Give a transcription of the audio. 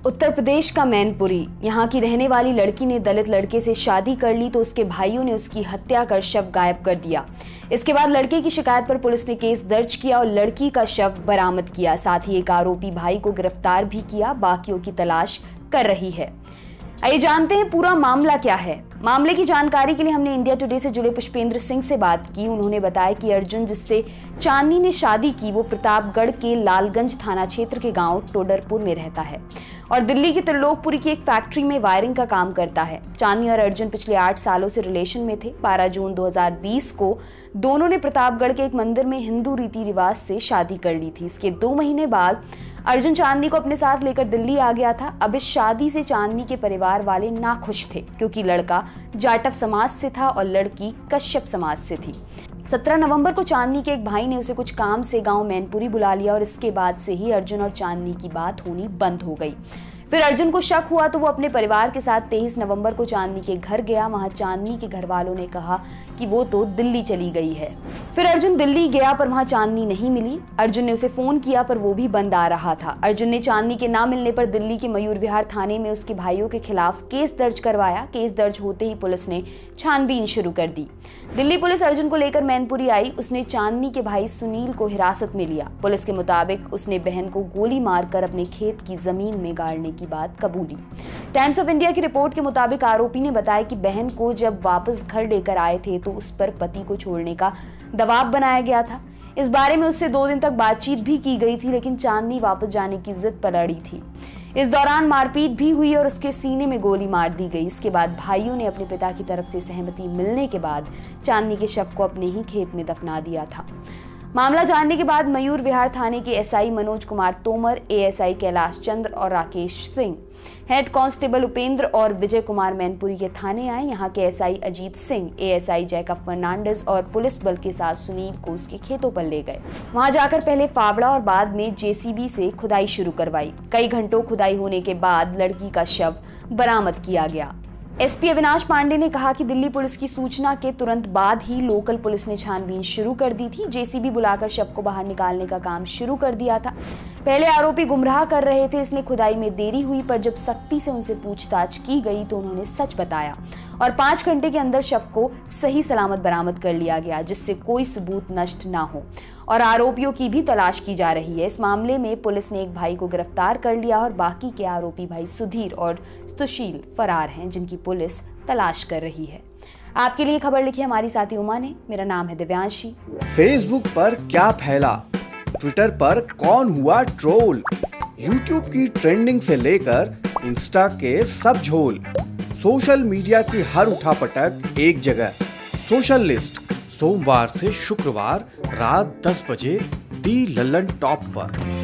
उत्तर प्रदेश का मैनपुरी, यहाँ की रहने वाली लड़की ने दलित लड़के से शादी कर ली तो उसके भाइयों ने उसकी हत्या कर शव गायब कर दिया। इसके बाद लड़के की शिकायत पर पुलिस ने केस दर्ज किया और लड़की का शव बरामद किया। साथ ही एक आरोपी भाई को गिरफ्तार भी किया, बाकियों की तलाश कर रही है। आइए जानते हैं पूरा मामला क्या है। मामले की जानकारी के लिए हमने इंडिया टुडे से जुड़े पुष्पेंद्र सिंह से बात की। उन्होंने बताया कि अर्जुन, जिससे चांदनी ने शादी की, वो प्रतापगढ़ के लालगंज थाना क्षेत्र के गांव टोडरपुर में रहता है और दिल्ली की त्रिलोकपुरी की एक फैक्ट्री में वायरिंग का काम करता है। चांदनी और अर्जुन पिछले 8 सालों से रिलेशन में थे। 12 जून 2020 को दोनों ने प्रतापगढ़ के एक मंदिर में हिंदू रीति रिवाज से शादी कर ली थी। इसके 2 महीने बाद अर्जुन चांदनी को अपने साथ लेकर दिल्ली आ गया था। अब इस शादी से चांदनी के परिवार वाले नाखुश थे, क्योंकि लड़का जाटव समाज से था और लड़की कश्यप समाज से थी। 17 नवंबर को चांदनी के एक भाई ने उसे कुछ काम से गांव मैनपुरी बुला लिया और इसके बाद से ही अर्जुन और चांदनी की बात होनी बंद हो गई। फिर अर्जुन को शक हुआ तो वो अपने परिवार के साथ 23 नवंबर को चांदनी के घर गया। वहां चांदनी के घर वालों ने कहा कि वो तो दिल्ली चली गई है। फिर अर्जुन दिल्ली गया पर वहां चांदनी नहीं मिली। अर्जुन ने उसे फोन किया पर वो भी बंद आ रहा था। अर्जुन ने चांदनी के ना मिलने पर दिल्ली के मयूर विहार थाने में उसके भाइयों के खिलाफ केस दर्ज करवाया। केस दर्ज होते ही पुलिस ने छानबीन शुरू कर दी। दिल्ली पुलिस अर्जुन को लेकर मैनपुरी आई। उसने चांदनी के भाई सुनील को हिरासत में लिया। पुलिस के मुताबिक उसने बहन को गोली मारकर अपने खेत की जमीन में गाड़ने की बात कबूली। टाइम्स ऑफ इंडिया की रिपोर्ट के मुताबिक आरोपी ने बताया कि बहन को जब वापस घर लेकर आए थे तो उस पर पति को छोड़ने का दबाव बनाया गया था। इस बारे में उससे 2 दिन तक बातचीत भी की गई थी, लेकिन चांदनी वापस जाने की जिद पर अड़ी थी। इस दौरान मारपीट भी हुई और उसके सीने में गोली मार दी गई। इसके बाद भाइयों ने अपने पिता की तरफ से सहमति मिलने के बाद चांदनी के शव को अपने ही खेत में दफना दिया था। मामला जानने के बाद मयूर विहार थाने के एसआई मनोज कुमार तोमर, एएसआई कैलाश चंद्र और राकेश सिंह, हेड कांस्टेबल उपेंद्र और विजय कुमार मैनपुरी के थाने आए। यहाँ के एसआई अजीत सिंह, एएसआई जैकब फर्नांडिस और पुलिस बल के साथ सुनील को उसके खेतों पर ले गए। वहां जाकर पहले फावड़ा और बाद में जेसीबी से खुदाई शुरू करवाई। कई घंटों खुदाई होने के बाद लड़की का शव बरामद किया गया। एसपी अविनाश पांडे ने कहा कि दिल्ली पुलिस की सूचना के तुरंत बाद ही लोकल पुलिस ने छानबीन शुरू कर दी थी। जेसीबी बुलाकर शव को बाहर निकालने का काम शुरू कर दिया था। पहले आरोपी गुमराह कर रहे थे, इसलिए खुदाई में देरी हुई, पर जब सख्ती से उनसे पूछताछ की गई तो उन्होंने सच बताया और 5 घंटे के अंदर शव को सही सलामत बरामद कर लिया गया, जिससे कोई सबूत नष्ट ना हो और आरोपियों की भी तलाश की जा रही है। इस मामले में पुलिस ने एक भाई को गिरफ्तार कर लिया और बाकी के आरोपी भाई सुधीर और सुशील फरार हैं, जिनकी पुलिस तलाश कर रही है। आपके लिए खबर लिखी हमारी साथी उमा ने। मेरा नाम है दिव्यांशी। फेसबुक पर क्या फैला, ट्विटर पर कौन हुआ ट्रोल, यूट्यूब की ट्रेंडिंग से लेकर इंस्टा के सब झोल, सोशल मीडिया की हर उठापटक एक जगह। सोशल लिस्ट सोमवार से शुक्रवार रात 10 बजे दी लल्लन टॉप पर।